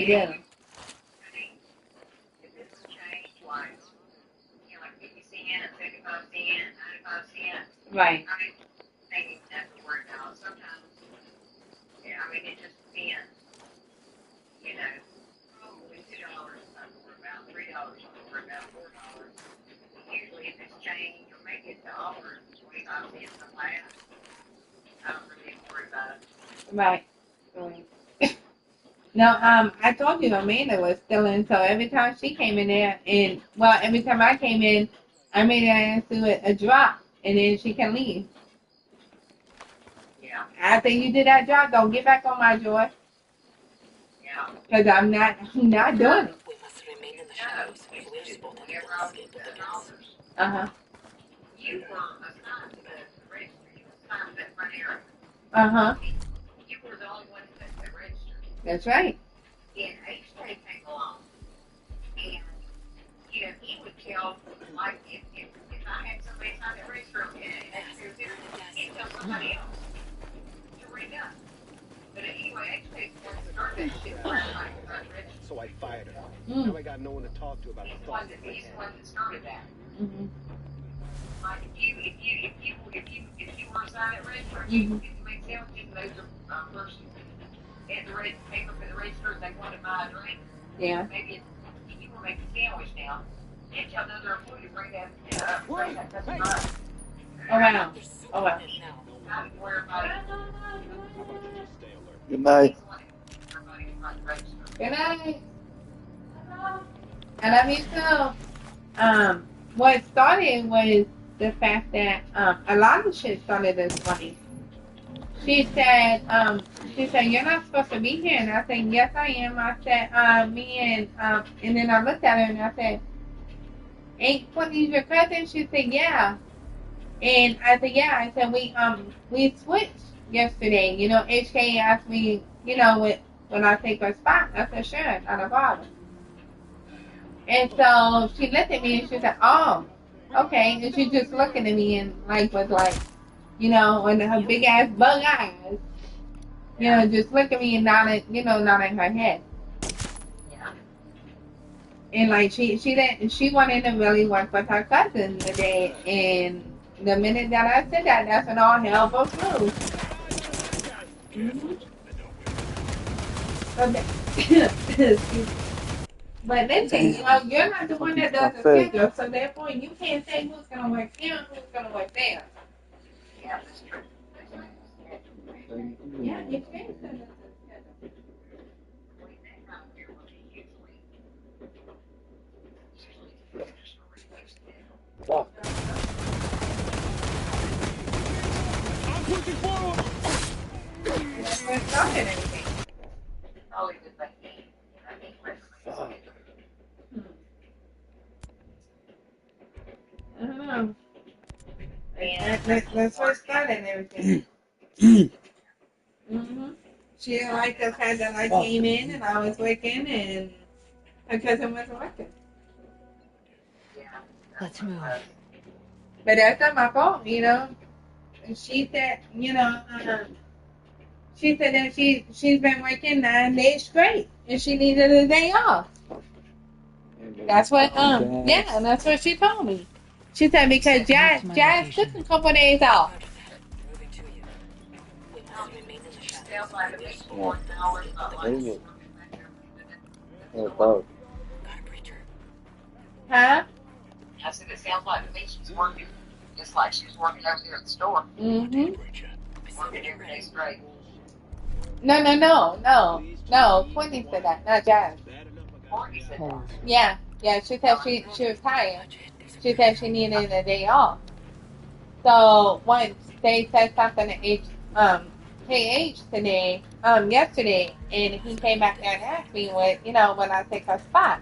Yeah. I mean, if this has changed twice, you know, like 50 cents, 75 cents, 95 cents, Right. I mean, maybe that's the word now. Sometimes, yeah, I mean, it just depends, you know. Probably $2, something for about $3, something for about $4. Usually, if it's changed or maybe it's the offer 25 cents, something like that, I don't really worry about it. Right. Right. No, I told you Amanda was still in, so every time she came in there, and well, every time I came in, I made her answer a drop, and then she can leave. Yeah, After you did that drop, don't get back on my joy, yeah. because I'm not doing it. We must remain in the No, shadows. used We're to, spotted and whenever will I was escape with the in gas. office, Uh-huh. you were assigned to the register. You were assigned to that front area. Uh-huh. You were the only one that registered. That's right. And HK came along, and you know he would tell, like, if I had somebody sign the register and HK was there, he'd tell somebody else to ring up. But anyway, HK's the one that started that shit where everybody was unregistered. So I fired her. Mm. Now I got no one to talk to about He's the the one thoughts that in my he's the head. one that started that. Mm-hmm. Like if you were assigned at register, you get to make sandwiches, and those are person at the paper for the register, they want to buy a drink. Yeah. Maybe if you want to make a sandwich now, and tell another employee to bring that customer up. Oh wow. Oh wow. How to where everybody, How about you just stay alert? Good night. he's the one that everybody can run the register. Good night. I love you too. What started was the fact that a lot of shit started as funny. She said, you're not supposed to be here. And I said, yes, I am. I said, and then I looked at her and I said, ain't Courtney your cousin? She said, yeah. And I said, yeah. I said, we switched yesterday. You know, HK asked me, you know, when I take her spot. I said, sure, not a problem. And so she looked at me and she said, oh, okay. And she just looking at me and was like, you know, and her big ass bug eyes, you know, just look at me and nodding her head. Yeah. And like she wanted to really work with her cousin today. And the minute that I said that, that's when all hell broke loose. Mm-hmm. Okay. But listen, you know, you're not the one that does the schedule, so therefore you can't say who's gonna work here and who's gonna work there. Yeah, that's true. Yeah, you can't say that's the schedule. We may not hear what he usually Fuck. I'm pushing forward. Never started anything. probably the thing. I think Fuck. I don't know. And Let's first start and everything. Mm-hmm. She didn't like the fact that I came in and I was working and her cousin wasn't working. yeah, Let's move. But that's not my fault, you know. She said, you know, she said that she's been working 9 days straight and she needed a day off. That's what yeah, and that's what she told me. She said because Jazz took a couple days off. Moving to you. We must remain in the shadows. sounds like it makes more hours, not like Dang it. Yeah, fuck. Got a preacher. Huh? I said, it sounds like to me she's working just like she was working over there at the store, Mm-hmm. working every day straight. No. Courtney said that, not Jazz. Courtney said that. Yeah. She said she was tired. She said she needed a day off. So once they said something to KH today, yesterday, and he came back there and asked me when I take her spot.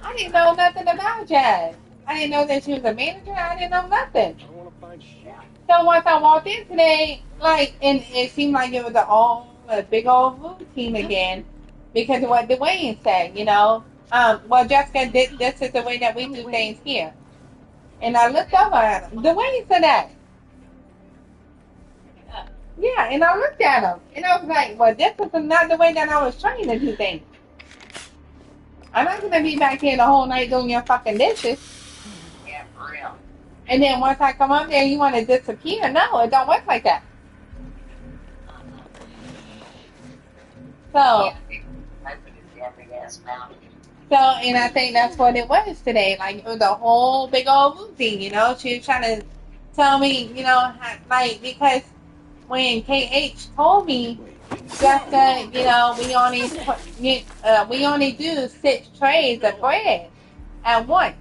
I didn't know nothing about Jazz. I didn't know that she was a manager. I didn't know nothing. I don't want to find shit. So once I walked in today, and it seemed like it was a big old routine again because of what Dwayne said, you know. Well, Jessica, this is the way that we do things here. And I looked over at him. Dwayne said that. Yeah, and I looked at him. And I was like, well, this is not the way that I was trained to do things. I'm not gonna be back here the whole night doing your fucking dishes. Yeah, for real. And then once I come up there, you want to disappear? No, it don't work like that. So, Yeah, open his big ass mouth. and I think that's what it was today. Like, it was a whole big old movie, She was trying to tell me, like, because when KH told me just that, we only do 6 trays of bread at once.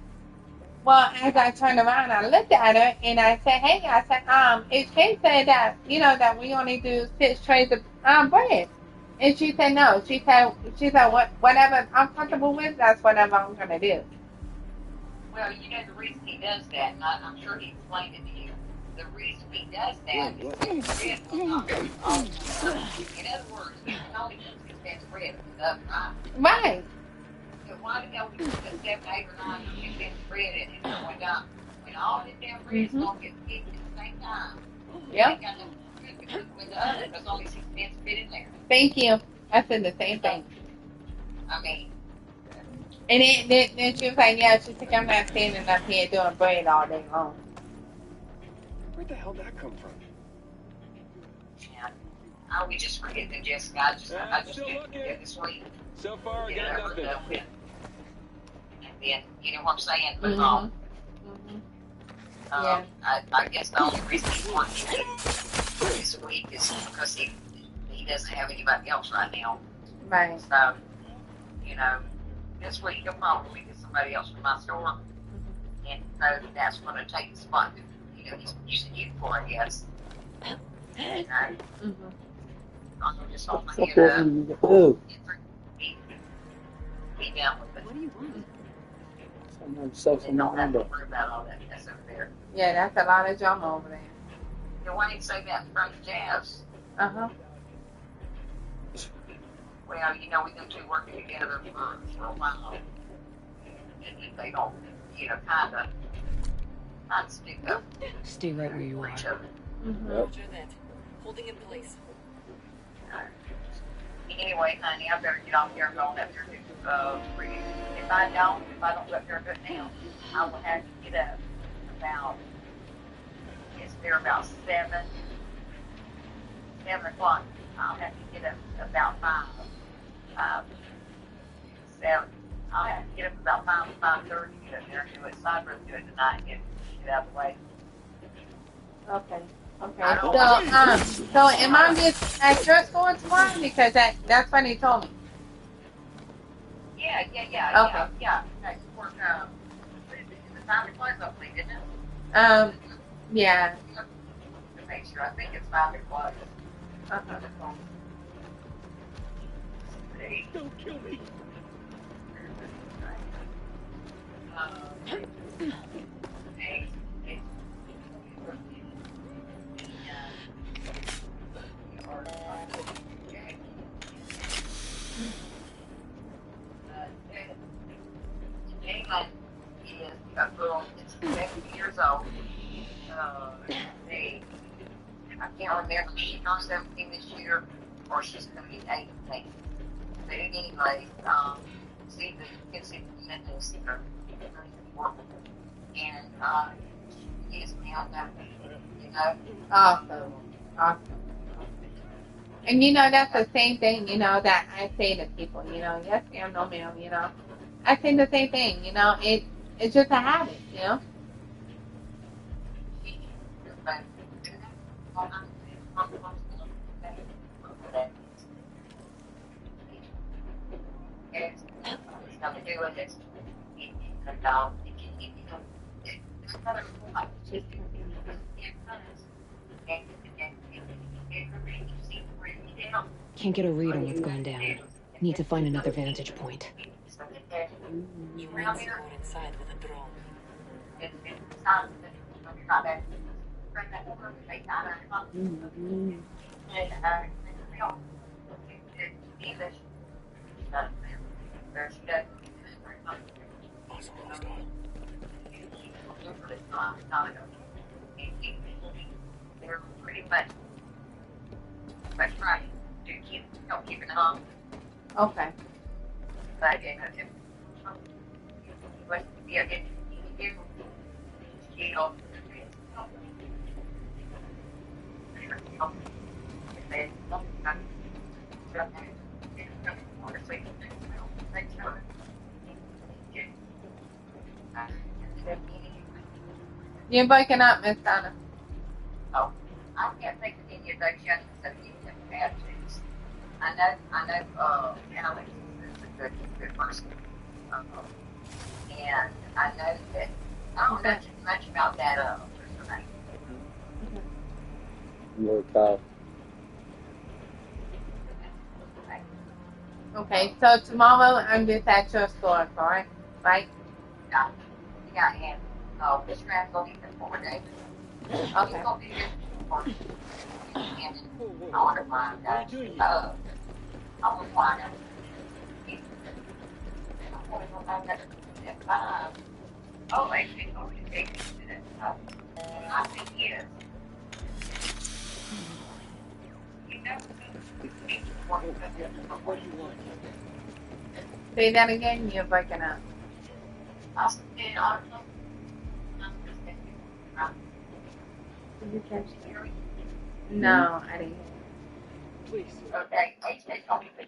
Well, as I turned around, I looked at her and I said, "Hey," I said, HK said that, that we only do 6 trays of bread." And she said, "No." She said, whatever I'm comfortable with, that's whatever I'm gonna do. Well, the reason he does that, and I'm sure he explained it to you. The reason he does that is that the bread will not be all done. In other words, you can only put 6 pans of bread in the oven, right? Right. So why the hell would you put 7, 8, or 9, or 10 pans of bread in it going down? When all this damn bread is going to get cooked at the same time. Yep. Ain't got nothing to cook with the oven. There's only 6 pans fit in there. Thank you. I said the same thing. I mean, And then she was like, "Yeah," she said, "I'm not standing up here doing bread all day long." Where the hell did that come from? yeah. I would just forget that, Jessica. I just Still didn't looking. forget this week. So far, I Get it got over nothing. done with. And then, you know what I'm saying? Move Mm-hmm. on. Yeah. I guess the only reason he's working this week is because he doesn't have anybody else right now. Right. So, this week he'll probably get somebody else from my store. And so that's going to take the spot that, he's using you for, I guess. Mm-hmm. I'm just on my What head does up. he do? Be down with it. What do you want? Sometimes stuff's in And my don't have to number. worry about all that mess over there. Yeah, that's a lot of drama over there. Why didn't say that in front of Jazz? Uh-huh. Well, we them two working together for a while. And if they don't, kind of stick up Stay right where you for are. each other. Mm-hmm. Roger that. Holding in place. Anyway, honey, I better get off here and go on up there to read. If I don't go up there and do it now, I will have to get up about, it's there about 7 o'clock. I'll have to get up about 7. I'll have to get up about 5:30 to get up there and do it. So I'd rather do it tonight and get out of the way. Okay. Okay. I don't So am I just at your store tomorrow? Because that's what he told me. Yeah. Okay. Okay, work, the time and place opening, didn't it? Yeah. To make sure, I think it's 5 o'clock. Uh-huh. Don't kill me. England is a girl that's 70 years old. I can't remember if she turned 17 this year or she's going to be 18. But anyway, see the kids in the mental her work. And she is now that, Awesome. And that's the same thing, that I say to people, yes ma'am, no ma'am, I say the same thing, it's just a habit, it's nothing to do with it. About Can't get a read on what's going down. Need to find another vantage point. You Means to go inside with a drone. Awesome, hostile. They're pretty much trying to help keep it home. Okay. But You're breaking up, Miss Donna. Oh, I can't think of any of those young that you have had to. I know, Alex is a good person. And I know that, I don't know too much about that, what's her name? More Kyle. Okay, so tomorrow I'm just at your store, correct? Right? Yeah, and, this grant's gonna be for 4 days. Okay. He's gonna be here for, and Whoa, I wonder why, what are you doing here? I wonder why now. I'm gonna go back at 5. Oh, actually, it's going to take me to that. I think he is. You know, What do you want? Say that again, you're breaking up. I said, I don't know. Did you catch that? Scary. No, I didn't. Please. Okay, I told me that you